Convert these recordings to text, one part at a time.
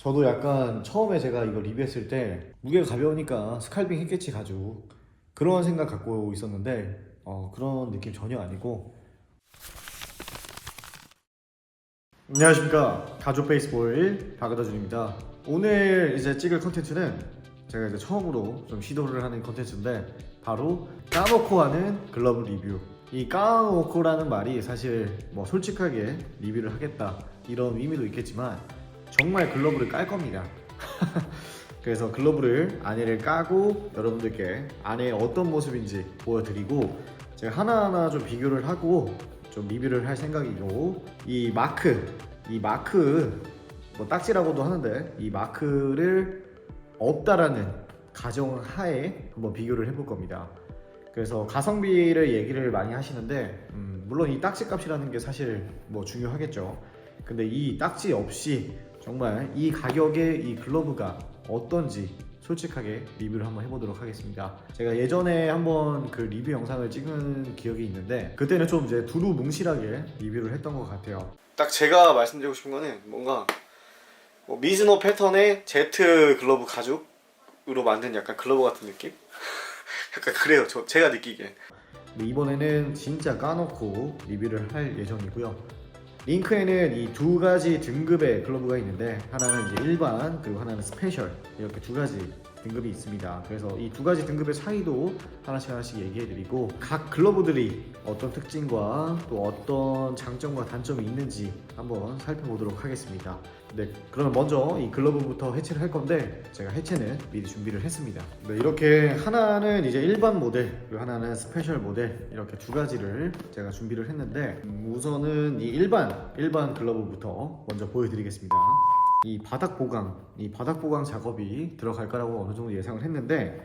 저도 약간 처음에 제가 이거 리뷰했을 때 무게가 가벼우니까 스칼핑 했겠지 가죽 그런 생각 갖고 있었는데 그런 느낌 전혀 아니고. 안녕하십니까, 가죽 베이스볼 박은호준입니다. 오늘 이제 찍을 컨텐츠는 제가 이제 처음으로 좀 시도를 하는 컨텐츠인데 바로 까놓고 하는 글러브 리뷰. 이 까놓고라는 말이 사실 뭐 솔직하게 리뷰를 하겠다 이런 의미도 있겠지만 정말 글러브를 깔 겁니다. 그래서 글러브를 안에를 까고 여러분들께 안에 어떤 모습인지 보여드리고 제가 하나하나 좀 비교를 하고 좀 리뷰를 할 생각이고, 이 마크 뭐 딱지라고도 하는데 이 마크를 없다라는 가정하에 한번 비교를 해볼 겁니다. 그래서 가성비를 얘기를 많이 하시는데 물론 이 딱지 값이라는 게 사실 뭐 중요하겠죠. 근데 이 딱지 없이 정말 이 가격에 이 글러브가 어떤지 솔직하게 리뷰를 한번 해보도록 하겠습니다. 제가 예전에 한번 그 리뷰 영상을 찍은 기억이 있는데 그때는 좀 이제 두루뭉실하게 리뷰를 했던 것 같아요. 딱 제가 말씀드리고 싶은 거는 뭔가 뭐 미즈노 패턴의 제트 글러브 가죽으로 만든 약간 글러브 같은 느낌? 약간 그래요. 제가 느끼기엔. 이번에는 진짜 까놓고 리뷰를 할 예정이고요. 링크에는 이 두 가지 등급의 글러브가 있는데 하나는 이제 일반, 그리고 하나는 스페셜, 이렇게 두 가지 등급이 있습니다. 그래서 이 두 가지 등급의 차이도 하나씩 얘기해드리고 각 글러브들이 어떤 특징과 또 어떤 장점과 단점이 있는지 한번 살펴보도록 하겠습니다. 네, 그러면 먼저 이 글러브부터 해체를 할 건데 제가 해체는 미리 준비를 했습니다. 네, 이렇게 하나는 이제 일반 모델, 그리고 하나는 스페셜 모델, 이렇게 두 가지를 제가 준비를 했는데 우선은 이 일반 글러브부터 먼저 보여드리겠습니다. 이 바닥 보강 작업이 들어갈 거라고 어느 정도 예상을 했는데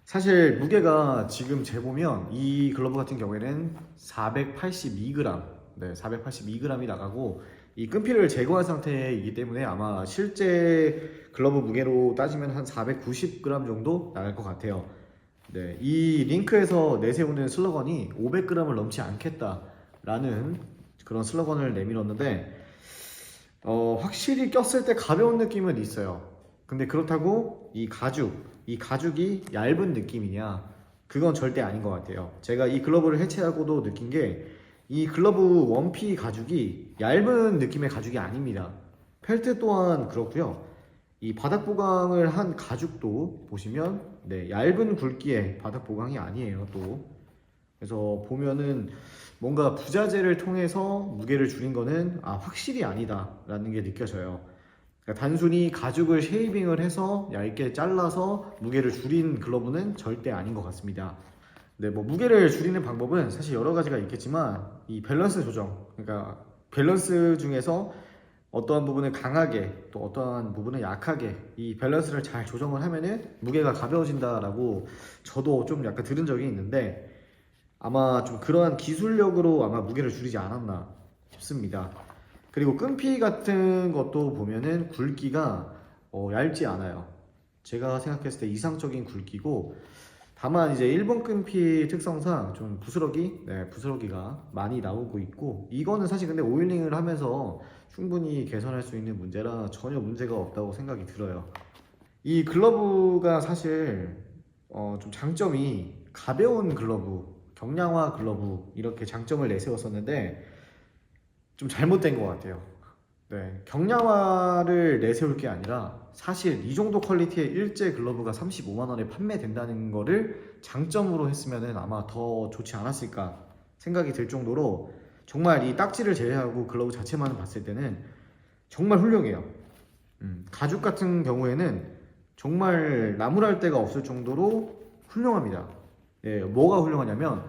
사실 무게가 지금 재보면 이 글러브 같은 경우에는 482g, 네, 482g이 나가고 이 끈피를 제거한 상태이기 때문에 아마 실제 글러브 무게로 따지면 한 490g 정도 나갈 것 같아요. 네, 이 링크에서 내세우는 슬로건이 500g을 넘지 않겠다라는 그런 슬로건을 내밀었는데 확실히 꼈을 때 가벼운 느낌은 있어요. 근데 그렇다고 이 가죽이 얇은 느낌이냐? 그건 절대 아닌 것 같아요. 제가 이 글러브를 해체하고도 느낀 게 이 글러브 원피 가죽이 얇은 느낌의 가죽이 아닙니다. 펠트 또한 그렇고요. 이 바닥 보강을 한 가죽도 보시면 네, 얇은 굵기의 바닥 보강이 아니에요. 또 그래서 보면은 뭔가 부자재를 통해서 무게를 줄인 거는 확실히 아니다 라는 게 느껴져요. 그러니까 단순히 가죽을 쉐이빙을 해서 얇게 잘라서 무게를 줄인 글러브는 절대 아닌 것 같습니다. 네, 뭐 무게를 줄이는 방법은 사실 여러 가지가 있겠지만 이 밸런스 조정, 그러니까 밸런스 중에서 어떠한 부분을 강하게 또 어떠한 부분은 약하게 이 밸런스를 잘 조정을 하면은 무게가 가벼워진다라고 저도 좀 약간 들은 적이 있는데 아마 좀 그러한 기술력으로 아마 무게를 줄이지 않았나 싶습니다. 그리고 끈피 같은 것도 보면은 굵기가 얇지 않아요. 제가 생각했을 때 이상적인 굵기고, 다만 이제 일본 끈피 특성상 좀 부스러기가 많이 나오고 있고, 이거는 사실 근데 오일링을 하면서 충분히 개선할 수 있는 문제라 전혀 문제가 없다고 생각이 들어요. 이 글러브가 사실 좀 장점이 가벼운 글러브, 경량화 글러브 이렇게 장점을 내세웠었는데 좀 잘못된 것 같아요. 네, 경량화를 내세울 게 아니라 사실 이 정도 퀄리티의 일제 글러브가 35만 원에 판매된다는 거를 장점으로 했으면 아마 더 좋지 않았을까 생각이 들 정도로 정말 이 딱지를 제외하고 글러브 자체만 봤을 때는 정말 훌륭해요. 가죽 같은 경우에는 정말 나무랄 데가 없을 정도로 훌륭합니다. 예, 뭐가 훌륭하냐면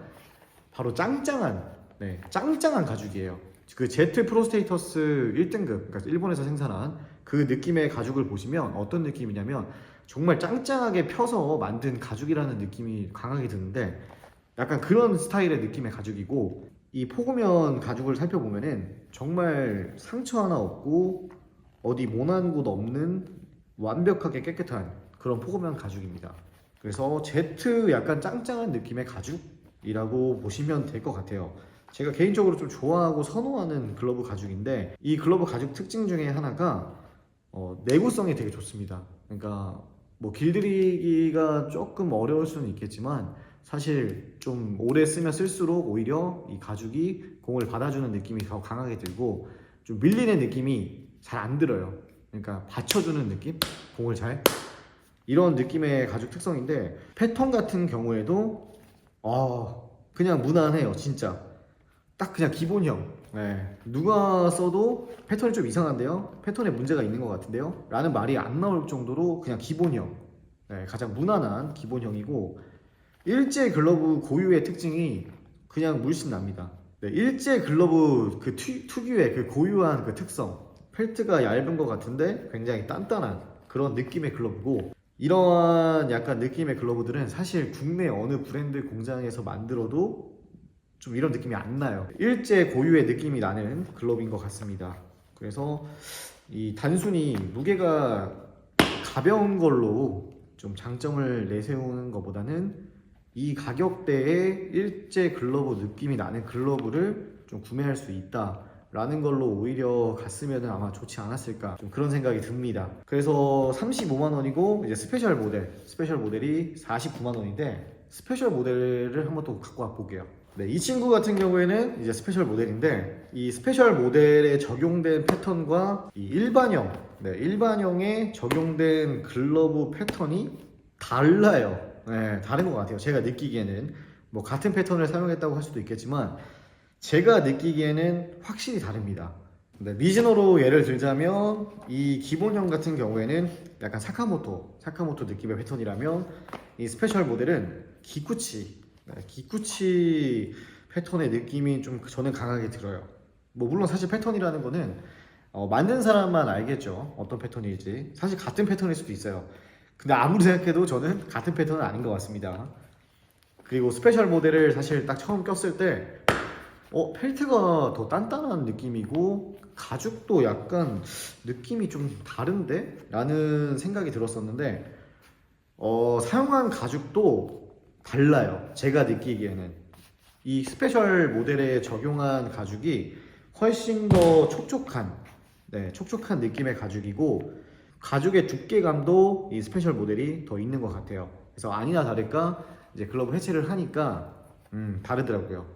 바로 짱짱한 가죽이에요. 그 제트 프로스테이터스 1등급, 그러니까 일본에서 생산한 그 느낌의 가죽을 보시면 어떤 느낌이냐면 정말 짱짱하게 펴서 만든 가죽이라는 느낌이 강하게 드는데 약간 그런 스타일의 느낌의 가죽이고, 이 포구면 가죽을 살펴보면은 정말 상처 하나 없고 어디 모난 곳 없는 완벽하게 깨끗한 그런 포구면 가죽입니다. 그래서 제트 약간 짱짱한 느낌의 가죽이라고 보시면 될 것 같아요. 제가 개인적으로 좀 좋아하고 선호하는 글러브 가죽인데 이 글러브 가죽 특징 중에 하나가 내구성이 되게 좋습니다. 그러니까 뭐 길들이기가 조금 어려울 수는 있겠지만 사실 좀 오래 쓰면 쓸수록 오히려 이 가죽이 공을 받아주는 느낌이 더 강하게 들고 좀 밀리는 느낌이 잘 안 들어요. 그러니까 받쳐주는 느낌? 공을 잘 이런 느낌의 가죽 특성인데 패턴 같은 경우에도 그냥 무난해요. 진짜 딱 그냥 기본형. 네. 누가 써도 패턴이 좀 이상한데요? 패턴에 문제가 있는 것 같은데요? 라는 말이 안 나올 정도로 그냥 기본형. 네, 가장 무난한 기본형이고 일제 글러브 고유의 특징이 그냥 물씬 납니다. 네, 일제 글러브 그 특유의 그 고유한 그 특성. 펠트가 얇은 것 같은데 굉장히 단단한 그런 느낌의 글러브고 이러한 약간 느낌의 글러브들은 사실 국내 어느 브랜드 공장에서 만들어도 좀 이런 느낌이 안 나요. 일제 고유의 느낌이 나는 글러브인 것 같습니다. 그래서 이 단순히 무게가 가벼운 걸로 좀 장점을 내세우는 것보다는 이 가격대에 일제 글러브 느낌이 나는 글러브를 좀 구매할 수 있다 라는 걸로 오히려 갔으면 아마 좋지 않았을까 좀 그런 생각이 듭니다. 그래서 35만원이고 이제 스페셜 모델이 49만원인데 스페셜 모델을 한번 또 갖고 와 볼게요. 네, 이 친구 같은 경우에는 이제 스페셜 모델인데 이 스페셜 모델에 적용된 패턴과 이 일반형에 적용된 글러브 패턴이 달라요. 네, 다른 것 같아요. 제가 느끼기에는 뭐 같은 패턴을 사용했다고 할 수도 있겠지만 제가 느끼기에는 확실히 다릅니다. 네, 미즈노로 예를 들자면 이 기본형 같은 경우에는 약간 사카모토 느낌의 패턴이라면 이 스페셜 모델은 기쿠치 패턴의 느낌이 좀 저는 강하게 들어요. 뭐 물론 사실 패턴이라는 거는 만든 사람만 알겠죠. 어떤 패턴일지. 사실 같은 패턴일 수도 있어요. 근데 아무리 생각해도 저는 같은 패턴은 아닌 것 같습니다. 그리고 스페셜 모델을 사실 딱 처음 꼈을 때 펠트가 더 단단한 느낌이고 가죽도 약간 느낌이 좀 다른데? 라는 생각이 들었었는데 사용한 가죽도 달라요. 제가 느끼기에는 이 스페셜 모델에 적용한 가죽이 훨씬 더 촉촉한 느낌의 가죽이고 가죽의 두께감도 이 스페셜 모델이 더 있는 것 같아요. 그래서 아니나 다를까 이제 글러브 해체를 하니까 다르더라고요.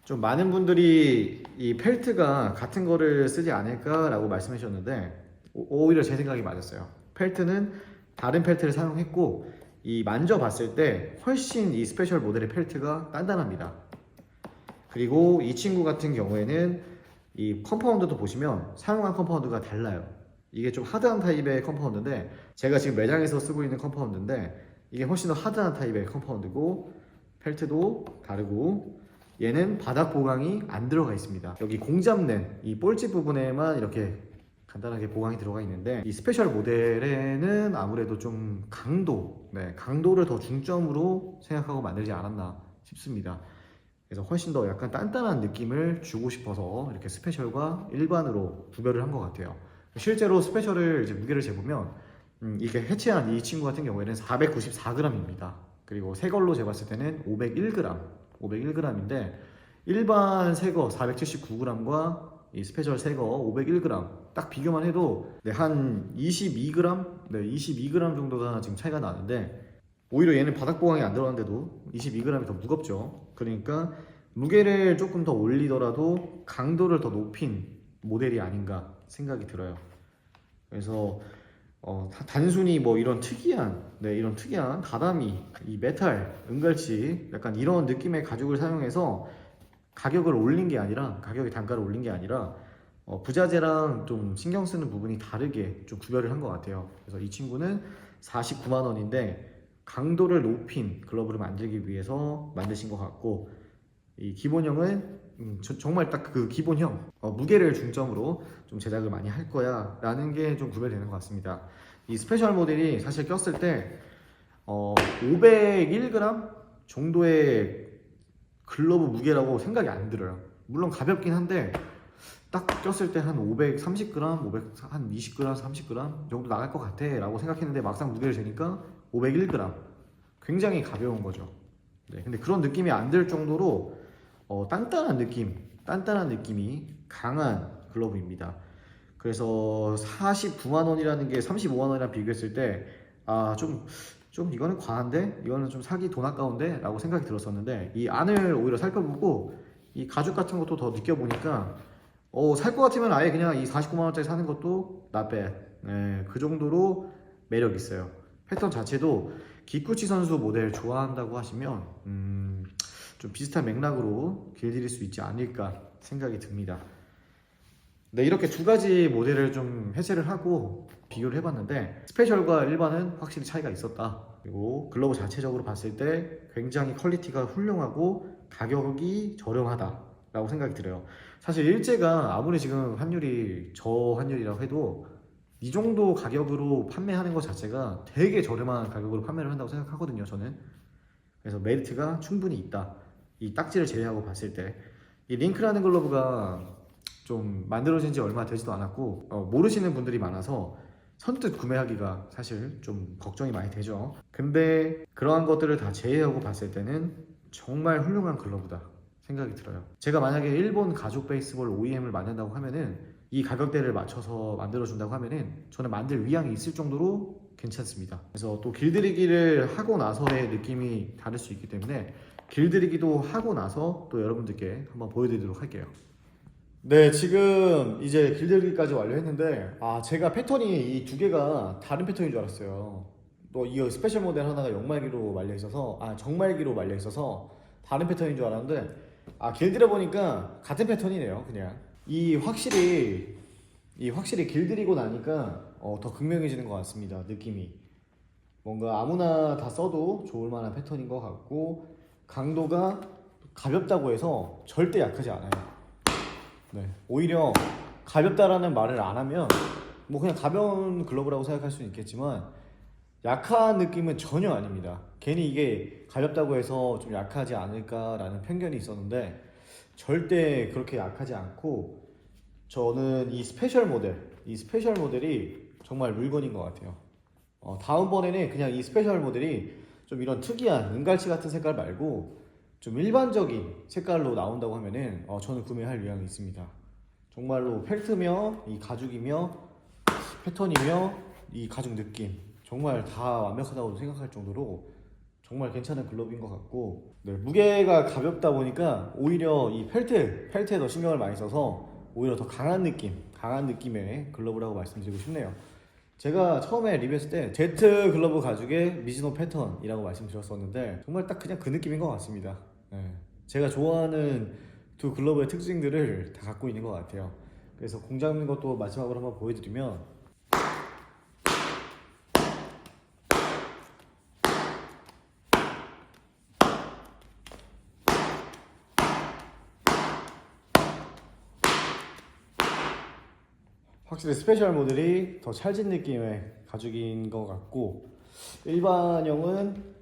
좀 많은 분들이 이 펠트가 같은 거를 쓰지 않을까라고 말씀해 주셨는데 오히려 제 생각이 맞았어요. 펠트는 다른 펠트를 사용했고 이 만져봤을 때 훨씬 이 스페셜 모델의 펠트가 단단합니다. 그리고 이 친구 같은 경우에는 이 컴파운드도 보시면 사용한 컴파운드가 달라요. 이게 좀 하드한 타입의 컴파운드인데 제가 지금 매장에서 쓰고 있는 컴파운드인데 이게 훨씬 더 하드한 타입의 컴파운드고 펠트도 다르고 얘는 바닥 보강이 안 들어가 있습니다. 여기 공 잡는 이 볼집 부분에만 이렇게 간단하게 보강이 들어가 있는데 이 스페셜 모델에는 아무래도 좀 강도를 더 중점으로 생각하고 만들지 않았나 싶습니다. 그래서 훨씬 더 약간 단단한 느낌을 주고 싶어서 이렇게 스페셜과 일반으로 구별을 한 것 같아요. 실제로 스페셜을 이제 무게를 재보면 이게 해체한 이 친구 같은 경우에는 494g입니다. 그리고 새 걸로 재봤을 때는 501g인데 일반 새거 479g과 이 스페셜 새거 501g 딱 비교만 해도 한 22g? 22g 정도가 지금 차이가 나는데 오히려 얘는 바닥 보강이 안 들어갔는데도 22g이 더 무겁죠. 그러니까 무게를 조금 더 올리더라도 강도를 더 높인 모델이 아닌가 생각이 들어요. 그래서 단순히 뭐 이런 특이한 다다미, 이 메탈, 은갈치 약간 이런 느낌의 가죽을 사용해서 가격을 올린 게 아니라 가격의 단가를 올린 게 아니라 부자재랑 좀 신경 쓰는 부분이 다르게 좀 구별을 한 것 같아요. 그래서 이 친구는 49만 원인데 강도를 높인 글러브를 만들기 위해서 만드신 것 같고 이 기본형은 정말 딱 그 기본형 무게를 중점으로 좀 제작을 많이 할 거야 라는 게 좀 구별되는 것 같습니다. 이 스페셜 모델이 사실 꼈을 때 501g 정도의 글러브 무게라고 생각이 안 들어요. 물론 가볍긴 한데 딱 꼈을 때 한 530g, 한 20g, 30g 정도 나갈 것 같아 라고 생각했는데 막상 무게를 재니까 501g 굉장히 가벼운 거죠. 근데 그런 느낌이 안 들 정도로 단단한 느낌이 강한 글러브입니다. 그래서 49만 원이라는 게 35만 원이랑 비교했을 때 좀 이거는 과한데? 이거는 좀 사기 돈 아까운데? 라고 생각이 들었었는데 이 안을 오히려 살펴보고 이 가죽 같은 것도 더 느껴보니까 살 것 같으면 아예 그냥 이 49만 원짜리 사는 것도 not bad. 그 정도로 매력 있어요. 패턴 자체도 기쿠치 선수 모델 좋아한다고 하시면 좀 비슷한 맥락으로 길들일 수 있지 않을까 생각이 듭니다. 네, 이렇게 두 가지 모델을 좀 해체를 하고 비교를 해봤는데 스페셜과 일반은 확실히 차이가 있었다. 그리고 글러브 자체적으로 봤을 때 굉장히 퀄리티가 훌륭하고 가격이 저렴하다 라고 생각이 들어요. 사실 일제가 아무리 지금 환율이 저환율이라고 해도 이 정도 가격으로 판매하는 것 자체가 되게 저렴한 가격으로 판매를 한다고 생각하거든요, 저는. 그래서 메리트가 충분히 있다. 이 딱지를 제외하고 봤을 때 이 링크라는 글러브가 좀 만들어진 지 얼마 되지도 않았고 모르시는 분들이 많아서 선뜻 구매하기가 사실 좀 걱정이 많이 되죠. 근데 그러한 것들을 다 제외하고 봤을 때는 정말 훌륭한 글러브다 생각이 들어요. 제가 만약에 일본 가죽 베이스볼 OEM을 만든다고 하면은 이 가격대를 맞춰서 만들어준다고 하면은 저는 만들 의향이 있을 정도로 괜찮습니다. 그래서 또 길들이기를 하고 나서의 느낌이 다를 수 있기 때문에 길들이기도 하고 나서 또 여러분들께 한번 보여드리도록 할게요. 네, 지금 이제 길들이기까지 완료했는데 제가 패턴이 이 두 개가 다른 패턴인 줄 알았어요. 또 이 스페셜 모델 하나가 영말기로 말려 있어서 정말기로 말려 있어서 다른 패턴인 줄 알았는데 길들여 보니까 같은 패턴이네요. 그냥 확실히 길들이고 나니까 더 극명해지는 것 같습니다. 느낌이 뭔가 아무나 다 써도 좋을 만한 패턴인 것 같고 강도가 가볍다고 해서 절대 약하지 않아요. 네, 오히려 가볍다라는 말을 안 하면 뭐 그냥 가벼운 글러브라고 생각할 수는 있겠지만 약한 느낌은 전혀 아닙니다. 괜히 이게 가볍다고 해서 좀 약하지 않을까라는 편견이 있었는데 절대 그렇게 약하지 않고 저는 이 스페셜 모델이 정말 물건인 것 같아요. 다음번에는 그냥 이 스페셜 모델이 좀 이런 특이한 은갈치 같은 색깔 말고 좀 일반적인 색깔로 나온다고 하면은 저는 구매할 의향이 있습니다. 정말로 펠트며 이 가죽이며 패턴이며 이 가죽 느낌 정말 다 완벽하다고 생각할 정도로 정말 괜찮은 글러브인 것 같고 무게가 가볍다 보니까 오히려 이 펠트에 더 신경을 많이 써서 오히려 더 강한 느낌의 글러브라고 말씀드리고 싶네요. 제가 처음에 리뷰했을 때 제트 글러브 가죽의 미즈노 패턴이라고 말씀드렸었는데 정말 딱 그냥 그 느낌인 것 같습니다. 제가 좋아하는 두 글러브의 특징들을 다 갖고 있는 것 같아요. 그래서 공장인 것도 마지막으로 한번 보여드리면 확실히 스페셜 모델이 더 찰진 느낌의 가죽인 것 같고 일반형은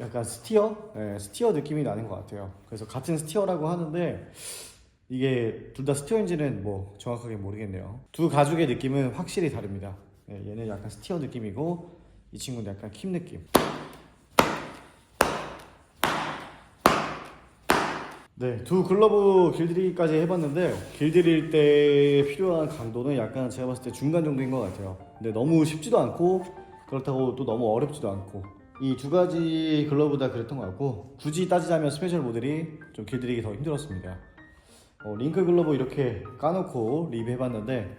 약간 스티어 느낌이 나는 것 같아요. 그래서 같은 스티어라고 하는데 이게 둘 다 스티어인지는 뭐 정확하게 모르겠네요. 두 가죽의 느낌은 확실히 다릅니다. 얘는 약간 스티어 느낌이고 이 친구는 약간 킴 느낌. 네, 두 글러브 길들이기까지 해봤는데 길들일 때 필요한 강도는 약간 제가 봤을 때 중간 정도인 것 같아요. 근데 너무 쉽지도 않고 그렇다고 또 너무 어렵지도 않고 이 두 가지 글러브 다 그랬던 것 같고 굳이 따지자면 스페셜 모델이 좀 길들이기 더 힘들었습니다. 링크 글러브 이렇게 까놓고 리뷰해봤는데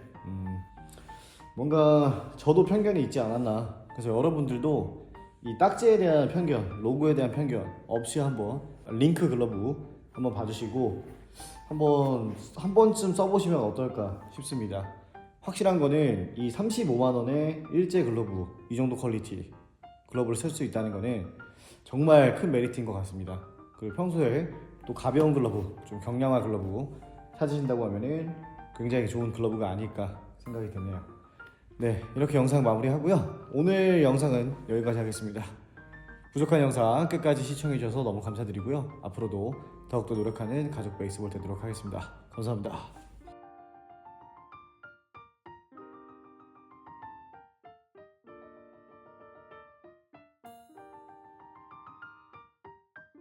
뭔가 저도 편견이 있지 않았나. 그래서 여러분들도 이 딱지에 대한 편견, 로고에 대한 편견 없이 한번 링크 글러브 한번 봐주시고 한 번쯤 써보시면 어떨까 싶습니다. 확실한 거는 이 35만원의 일제 글러브 이 정도 퀄리티 글러브를 쓸 수 있다는 거는 정말 큰 메리트인 것 같습니다. 그리고 평소에 또 가벼운 글러브, 좀 경량화 글러브 찾으신다고 하면은 굉장히 좋은 글러브가 아닐까 생각이 드네요. 네, 이렇게 영상 마무리하고요. 오늘 영상은 여기까지 하겠습니다. 부족한 영상 끝까지 시청해주셔서 너무 감사드리고요. 앞으로도 더욱더 노력하는 가죽 베이스볼 되도록 하겠습니다. 감사합니다.